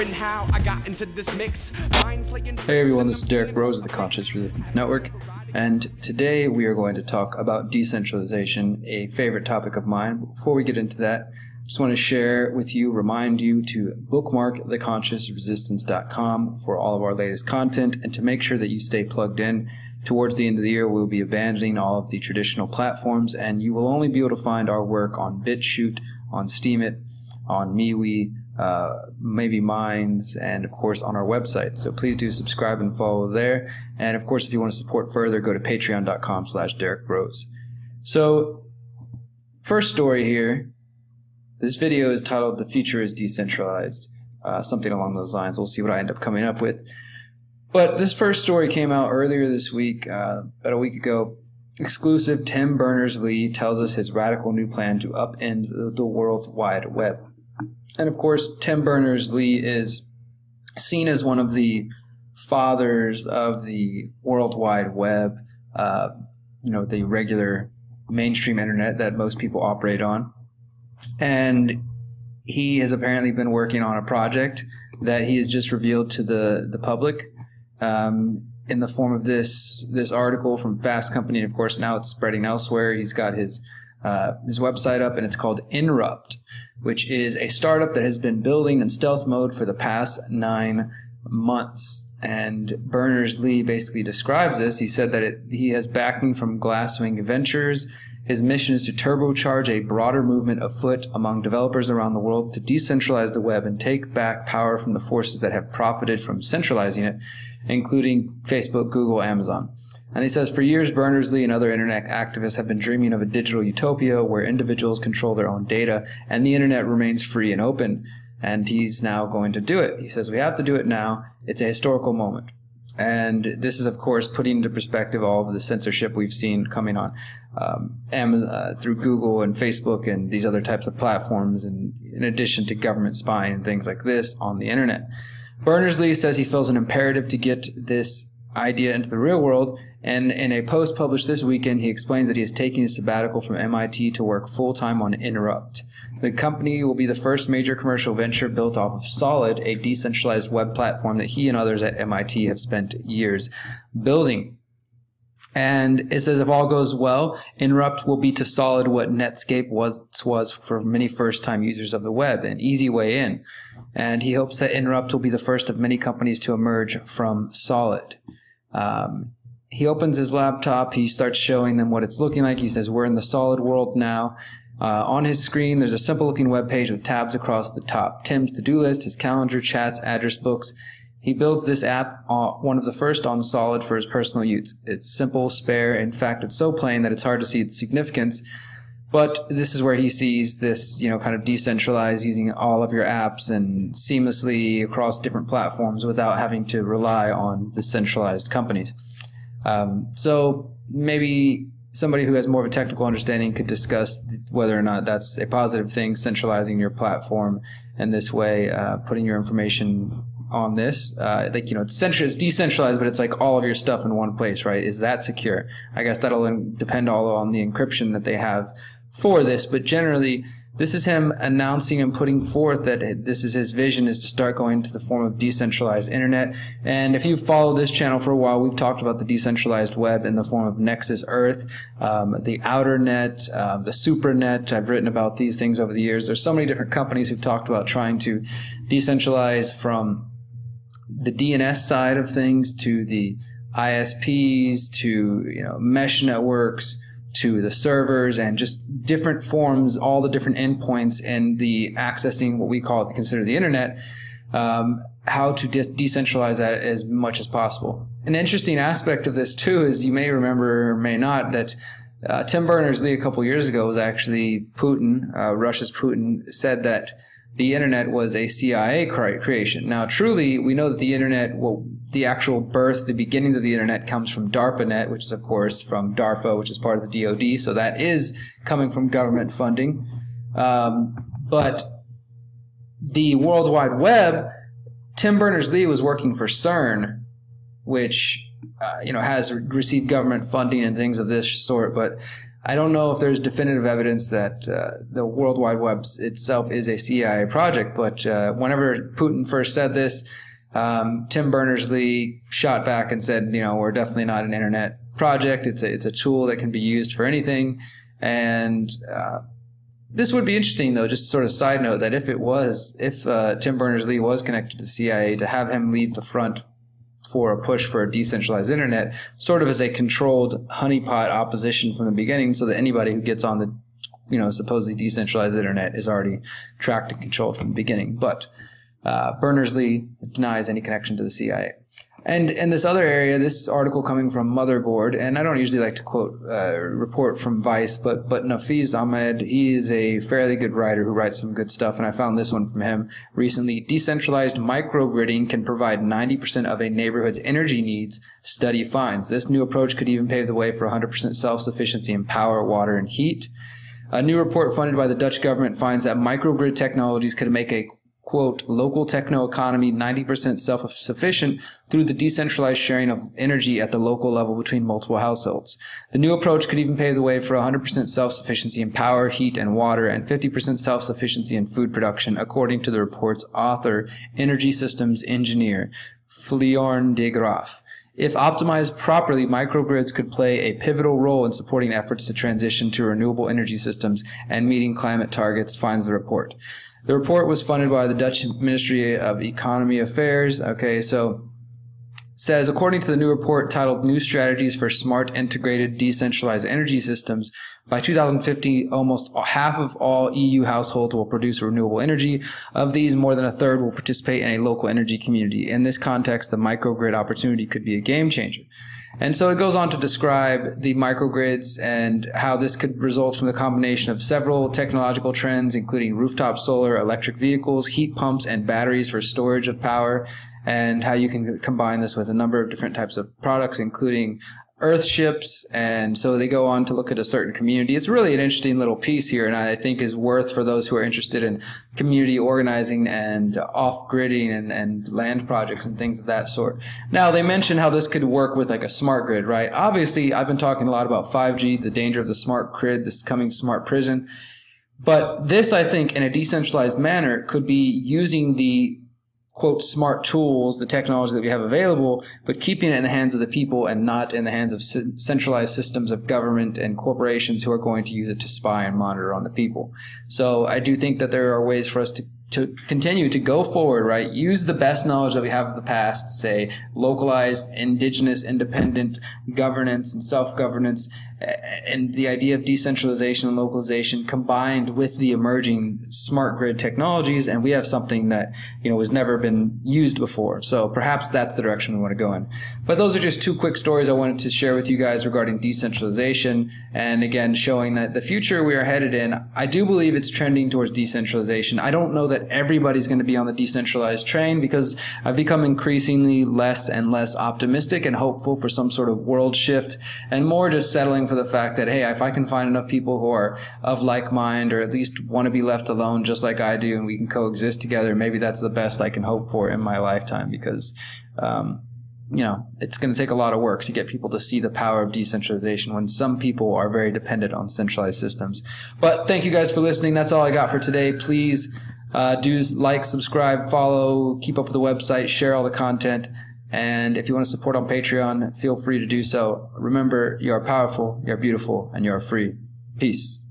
wondering how I got into this mix. Hey everyone, this is Derrick Broze of the Conscious Resistance Network, and today we are going to talk about decentralization, a favorite topic of mine. Before we get into that, I just want to share with you, remind you to bookmark theconsciousresistance.com for all of our latest content, and to make sure that you stay plugged in. Towards the end of the year, we'll be abandoning all of the traditional platforms, and you will only be able to find our work on BitChute, on Steemit, on MeWe, maybe Minds, and of course on our website. So please do subscribe and follow there. And of course, if you want to support further, go to patreon.com/DerrickBroze. So first story here, this video is titled "The Future is Decentralized," something along those lines. We'll see what I end up coming up with. But this first story came out earlier this week, about a week ago. Exclusive, Tim Berners-Lee tells us his radical new plan to upend the World Wide Web. And of course, Tim Berners-Lee is seen as one of the fathers of the World Wide Web, the regular mainstream internet that most people operate on. And he has apparently been working on a project that he has just revealed to the public in the form of this article from Fast Company. And of course, now it's spreading elsewhere. He's got his website up, and it's called Inrupt, which is a startup that has been building in stealth mode for the past 9 months. And Berners-Lee basically describes this. He said that he has backing from Glasswing Ventures. His mission is to turbocharge a broader movement afoot among developers around the world to decentralize the web and take back power from the forces that have profited from centralizing it, including Facebook, Google, Amazon. And he says, for years, Berners-Lee and other internet activists have been dreaming of a digital utopia where individuals control their own data and the internet remains free and open. And he's now going to do it. He says, we have to do it now. It's a historical moment. And this is, of course, putting into perspective all of the censorship we've seen coming on through Google and Facebook and these other types of platforms, and in addition to government spying and things like this on the internet. Berners-Lee says he feels an imperative to get this idea into the real world, and in a post published this weekend, he explains that he is taking a sabbatical from MIT to work full-time on Inrupt. The company will be the first major commercial venture built off of Solid, a decentralized web platform that he and others at MIT have spent years building. And it says if all goes well, Inrupt will be to Solid what Netscape was for many first-time users of the web, an easy way in. And he hopes that Inrupt will be the first of many companies to emerge from Solid. He opens his laptop. He starts showing them what it's looking like. He says, we're in the Solid world now. On his screen, there's a simple-looking web page with tabs across the top. Tim's to-do list, his calendar, chats, address books. He builds this app, one of the first on Solid, for his personal use. It's simple, spare. In fact, it's so plain that it's hard to see its significance. But this is where he sees this, kind of decentralized, using all of your apps and seamlessly across different platforms without having to rely on the centralized companies. So maybe somebody who has more of a technical understanding could discuss whether or not that's a positive thing, centralizing your platform in this way, putting your information on this. It's decentralized, but it's like all of your stuff in one place, right? Is that secure? I guess that'll depend all on the encryption that they have for this, but generally this is him announcing and putting forth that this is his vision, is to start going to the form of decentralized internet. And if you've followed this channel for a while, we've talked about the decentralized web in the form of Nexus Earth, the outer net, the supranet. I've written about these things over the years. There's so many different companies who've talked about trying to decentralize from the DNS side of things to the ISPs to mesh networks to the servers, and just different forms, all the different endpoints and the accessing what we consider the internet, how to decentralize that as much as possible. An interesting aspect of this too is, you may remember or may not, that Tim Berners-Lee a couple years ago was actually Putin, Russia's Putin, said that the internet was a CIA creation. Now, truly, we know that the internet, the actual birth, the beginnings of the internet comes from DARPANET, which is, of course, from DARPA, which is part of the DoD. So that is coming from government funding. But the World Wide Web, Tim Berners-Lee was working for CERN, which has received government funding and things of this sort. But I don't know if there's definitive evidence that the World Wide Web itself is a CIA project, but whenever Putin first said this, Tim Berners-Lee shot back and said, we're definitely not an internet project. It's a tool that can be used for anything. And this would be interesting, though, just sort of side note, that if Tim Berners-Lee was connected to the CIA, to have him lead the front for a push for a decentralized internet, sort of as a controlled honeypot opposition from the beginning, so that anybody who gets on the supposedly decentralized internet is already tracked and controlled from the beginning. But Berners-Lee denies any connection to the CIA. And in this other area, this article coming from Motherboard, and I don't usually like to quote report from Vice, but Nafiz Ahmed, he is a fairly good writer who writes some good stuff, and I found this one from him recently. Decentralized microgridding can provide 90% of a neighborhood's energy needs, study finds. This new approach could even pave the way for 100% self-sufficiency in power, water, and heat. A new report funded by the Dutch government finds that microgrid technologies could make a quote, local techno-economy 90% self-sufficient through the decentralized sharing of energy at the local level between multiple households. The new approach could even pave the way for 100% self-sufficiency in power, heat, and water, and 50% self-sufficiency in food production, according to the report's author, energy systems engineer, Fleorn de Graaf. If optimized properly, microgrids could play a pivotal role in supporting efforts to transition to renewable energy systems and meeting climate targets, finds the report. The report was funded by the Dutch Ministry of Economy Affairs. Okay, so says, according to the new report titled New Strategies for Smart Integrated Decentralized Energy Systems, by 2050, almost half of all EU households will produce renewable energy. Of these, more than a third will participate in a local energy community. In this context, the microgrid opportunity could be a game changer. And so it goes on to describe the microgrids and how this could result from the combination of several technological trends, including rooftop solar, electric vehicles, heat pumps, and batteries for storage of power, and how you can combine this with a number of different types of products, including earthships. And so they go on to look at a certain community. It's really an interesting little piece here, and I think is worth for those who are interested in community organizing and off-gridding and land projects and things of that sort. Now, they mention how this could work with like a smart grid, right? Obviously, I've been talking a lot about 5G, the danger of the smart grid, this coming smart prison. But this, I think, in a decentralized manner, could be using the quote, smart tools, the technology that we have available, but keeping it in the hands of the people and not in the hands of centralized systems of government and corporations who are going to use it to spy and monitor on the people. So I do think that there are ways for us to continue to go forward, right? Use the best knowledge that we have of the past, say localized, indigenous, independent governance and self-governance, and the idea of decentralization and localization combined with the emerging smart grid technologies, and we have something that, has never been used before. So perhaps that's the direction we want to go in. But those are just two quick stories I wanted to share with you guys regarding decentralization, and again, showing that the future we are headed in, I do believe it's trending towards decentralization. I don't know that everybody's going to be on the decentralized train, because I've become increasingly less and less optimistic and hopeful for some sort of world shift, and more just settling for the fact that, hey, if I can find enough people who are of like mind, or at least want to be left alone just like I do, and we can coexist together, maybe that's the best I can hope for in my lifetime, because it's going to take a lot of work to get people to see the power of decentralization when some people are very dependent on centralized systems. But thank you guys for listening. That's all I got for today. Please do like, subscribe, follow, keep up with the website, share all the content. And if you want to support on Patreon, feel free to do so. Remember, you are powerful, you are beautiful, and you are free. Peace.